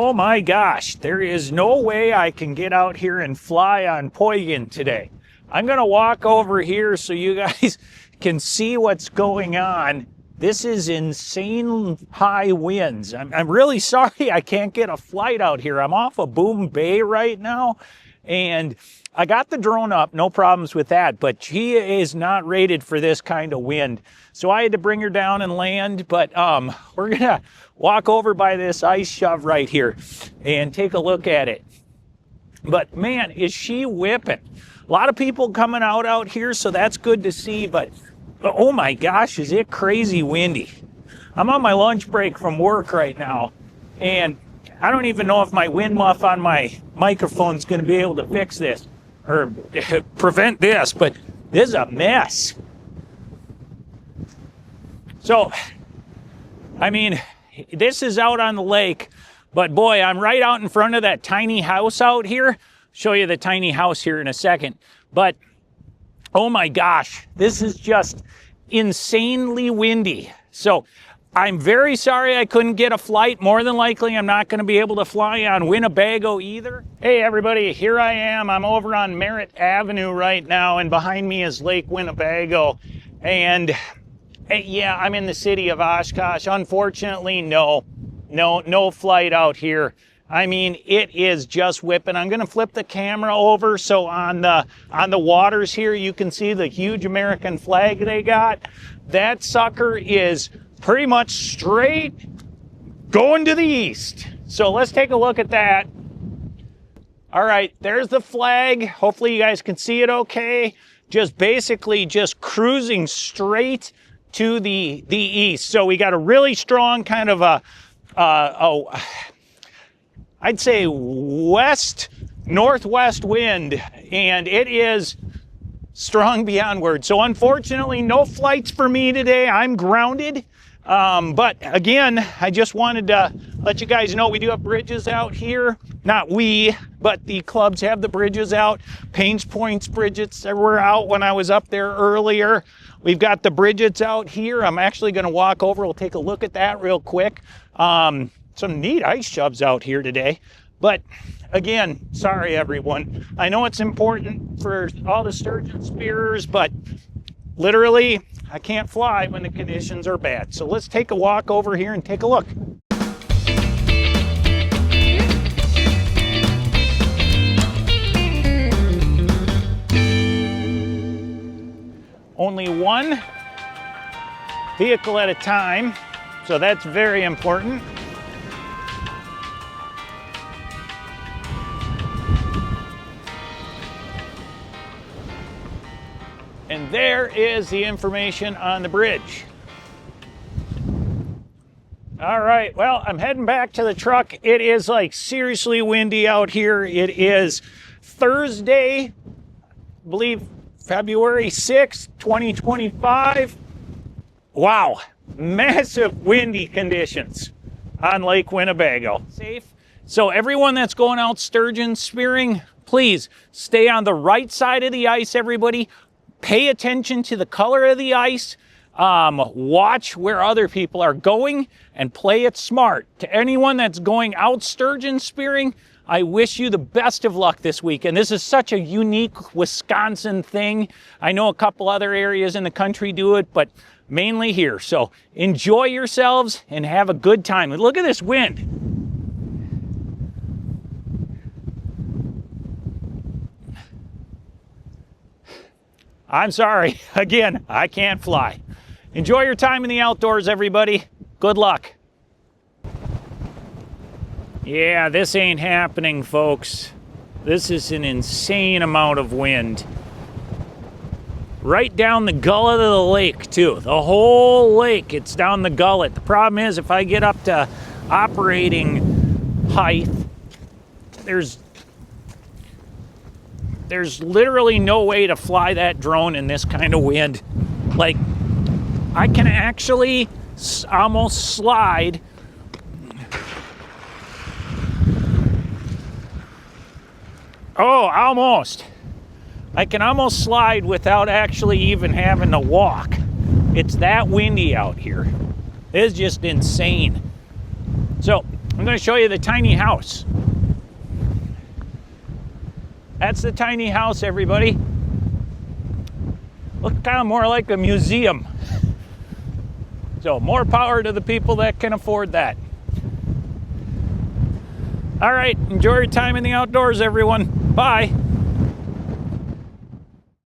Oh my gosh, there is no way I can get out here and fly on Poygan today. I'm gonna walk over here so you guys can see what's going on. This is insane high winds. I'm really sorry I can't get a flight out here. I'm off of Boom Bay right now, and I got the drone up, no problems with that, but she is not rated for this kind of wind. So I had to bring her down and land, but we're gonna walk over by this ice shove right here and take a look at it. But man, is she whipping. A lot of people coming out here, so that's good to see, but oh my gosh, is it crazy windy. I'm on my lunch break from work right now, and I don't even know if my wind muff on my microphone is going to be able to fix this or prevent this, but this is a mess. So, I mean, this is out on the lake, but boy, I'm right out in front of that tiny house out here. Show you the tiny house here in a second, but oh my gosh, this is just insanely windy. So I'm very sorry I couldn't get a flight. More than likely, I'm not going to be able to fly on Winnebago either. Hey everybody, here I am. I'm over on Merritt Avenue right now, and behind me is Lake Winnebago. And yeah, I'm in the city of Oshkosh. Unfortunately, no flight out here. I mean, it is just whipping. I'm going to flip the camera over so on the waters here you can see the huge American flag they got. That sucker is pretty much straight going to the east. So let's take a look at that. All right, there's the flag. Hopefully you guys can see it okay. Just basically just cruising straight to the east. So we got a really strong kind of I'd say northwest wind, and it is strong beyond words. So unfortunately, no flights for me today. I'm grounded. But again, I just wanted to let you guys know we do have bridges out here. Not we, but the clubs have the bridges out. Paynes Point's bridges were out when I was up there earlier. We've got the bridges out here. I'm actually going to walk over. We'll take a look at that real quick. Some neat ice shoves out here today. But again, sorry everyone. I know it's important for all the sturgeon spearers, but literally I can't fly when the conditions are bad. So let's take a walk over here and take a look. Only one vehicle at a time, so that's very important. And there is the information on the bridge. All right, well, I'm heading back to the truck. It is like seriously windy out here. It is Thursday, I believe February 6th, 2025. Wow, massive windy conditions on Lake Winnebago. Safe. So everyone that's going out sturgeon spearing, please stay on the right side of the ice, everybody. Pay attention to the color of the ice, watch where other people are going, and play it smart. To anyone that's going out sturgeon spearing, I wish you the best of luck this week. And this is such a unique Wisconsin thing. I know a couple other areas in the country do it, but mainly here. So enjoy yourselves and have a good time. Look at this wind. I'm sorry. Again, I can't fly. Enjoy your time in the outdoors, everybody. Good luck. Yeah, this ain't happening, folks. This is an insane amount of wind. Right down the gullet of the lake, too. The whole lake, it's down the gullet. The problem is, if I get up to operating height, there's literally no way to fly that drone in this kind of wind. Like, I can actually almost slide. Oh, almost. I can almost slide without actually even having to walk. It's that windy out here. It's just insane. So I'm going to show you the tiny house. That's the tiny house, everybody. Looks kind of more like a museum. So more power to the people that can afford that. All right, enjoy your time in the outdoors, everyone. Bye.